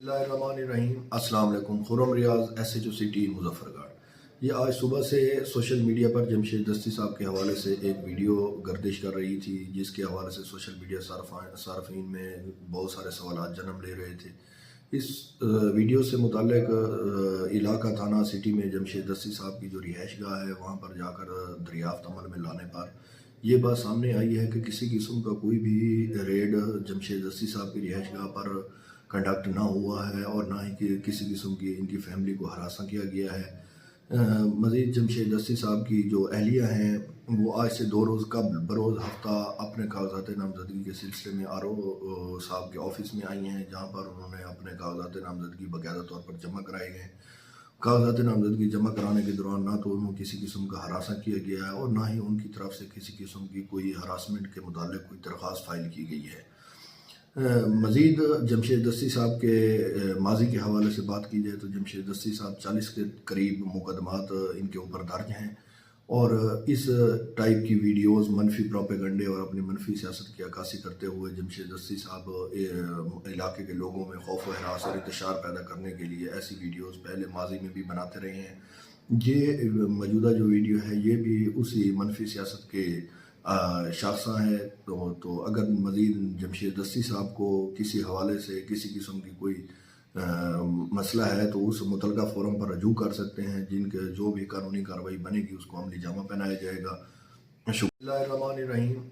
बिस्मिल्लाहिर्रहमानिर्रहीम। अस्सलाम वालेकुम। खुर्रम रियाज SHO सिटी मुजफ्फरगढ़। ये आज सुबह से सोशल मीडिया पर जमशेद दस्ती साहब के हवाले से एक वीडियो गर्दिश कर रही थी, जिसके हवाले से सोशल मीडिया सार्फिन में बहुत सारे सवाल जन्म ले रहे थे। इस वीडियो से मुताल्लिक इलाका थाना सिटी में जमशेद दस्ती साहब की जो रिहाइश गाह है, वहाँ पर जाकर दरियाफ्त अमल में लाने पर यह बात सामने आई है कि किसी किस्म का कोई भी रेड जमशेद दस्ती साहब की रिहाइश गाह पर कंडक्ट ना हुआ है और ना ही कि किसी किस्म की इनकी फैमिली को हरासा किया गया है। मज़ीद जमशेद दस्ती साहब की जो अहलिया हैं, वो आज से 2 रोज़ कबल बरोज़ हफ्ता अपने कागजात नामजदगी के सिलसिले में RO साहब के ऑफिस में आई हैं, जहाँ पर उन्होंने अपने कागजात नामजदगी बाकायदा तौर पर जमा कराए गए। कागजात नामजदगी जमा कराने के दौरान ना तो उन्होंने किसी किस्म का हरासा किया गया है और ना ही उनकी तरफ से किसी किस्म की कोई हरासमेंट के मुतालिक कोई दरख्वास्त फ़ाइल की गई है। मज़ीद जमशेद दस्ती साहब के माजी के हवाले से बात की जाए तो जमशेद दस्ती साहब 40 के करीब मुकदमात इनके ऊपर दर्ज हैं और इस टाइप की वीडियोस मनफी प्रोपेगंडे और अपनी मनफी सियासत की अक्कासी करते हुए जमशेद दस्ती साहब इलाके के लोगों में खौफ व हरास और इंतशार पैदा करने के लिए ऐसी वीडियोस पहले माजी में भी बनाते रहे हैं। ये मौजूदा जो वीडियो है, ये भी उसी मनफी सियासत के शाखसा है। तो अगर मज़ीद जमशेद दस्ती साहब को किसी हवाले से किसी किस्म की कोई मसला है तो उस मुतलका फोरम पर रजू कर सकते हैं, जिनके जो भी कानूनी कार्रवाई बनेगी उसको अमली जामा पहनाया जाएगा। शुक्रिया।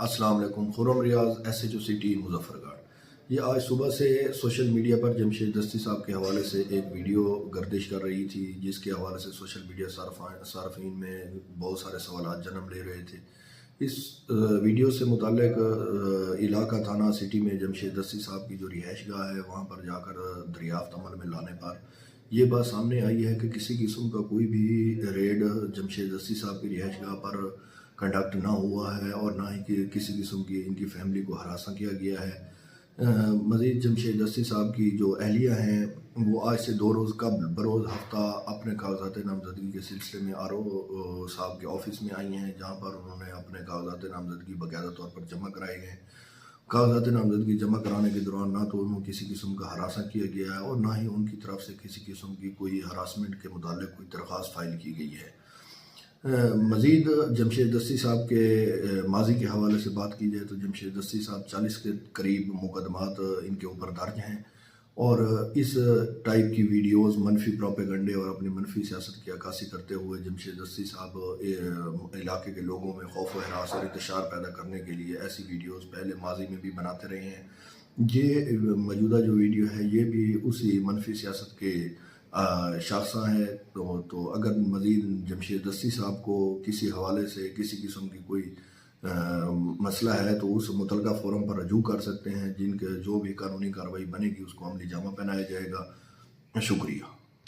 अस्सलाम वालेकुम। खुर्रम रियाज SHO सिटी मुजफ्फरगढ़। ये आज सुबह से सोशल मीडिया पर जमशेद दस्ती साहब के हवाले से एक वीडियो गर्दिश कर रही थी, जिसके हवाले से सोशल मीडिया सार्फिन में बहुत सारे सवाल जन्म ले रहे थे। इस वीडियो से मुताल्लिक इलाका थाना सिटी में जमशेद दस्ती साहब की जो रिहाइश गाह है, वहाँ पर जाकर दरियाफ्त अमल में लाने पर यह बात सामने आई है कि किसी किस्म का कोई भी रेड जमशेद दस्ती साहब की रिहाइश गाह पर कंडक्ट ना हुआ है और ना ही कि किसी किस्म की इनकी फैमिली को हरासा किया गया है। मज़ीद जमशेद दस्ती साहब की जो अहलिया हैं, वो आज से 2 रोज़ कबल बरोज़ हफ्ता अपने कागजात नामजदगी के सिलसिले में RO साहब के ऑफिस में आई हैं, जहाँ पर उन्होंने अपने कागजात नामजदगी बाकायदा तौर पर जमा कराए गए। कागजात नामजदगी जमा कराने के दौरान ना तो उन्होंने किसी किस्म का हरासा किया गया है और ना ही उनकी तरफ से किसी किस्म की कोई हरासमेंट के मुतालिक कोई दरख्वास्त फ़ाइल की गई है। मज़ीद जमशेद दस्ती साहब के माजी के हवाले से बात की जाए तो जमशेद दस्ती साहब 40 के करीब मुकदमात इनके ऊपर दर्ज हैं और इस टाइप की वीडियोस मनफी प्रोपेगंडे और अपनी मनफी सियासत की अक्कासी करते हुए जमशेद दस्ती साहब इलाके के लोगों में खौफ व हरास और इंतशार पैदा करने के लिए ऐसी वीडियोस पहले माजी में भी बनाते रहे हैं। ये मौजूदा जो वीडियो है, ये भी उसी मनफी सियासत के शाखसा है। तो अगर मज़ीद जमशेद दस्ती साहब को किसी हवाले से किसी किस्म की कोई मसला है तो उस मुतलका फोरम पर रजू कर सकते हैं, जिनके जो भी कानूनी कार्रवाई बनेगी उसको अमली जामा पहनाया जाएगा। शुक्रिया।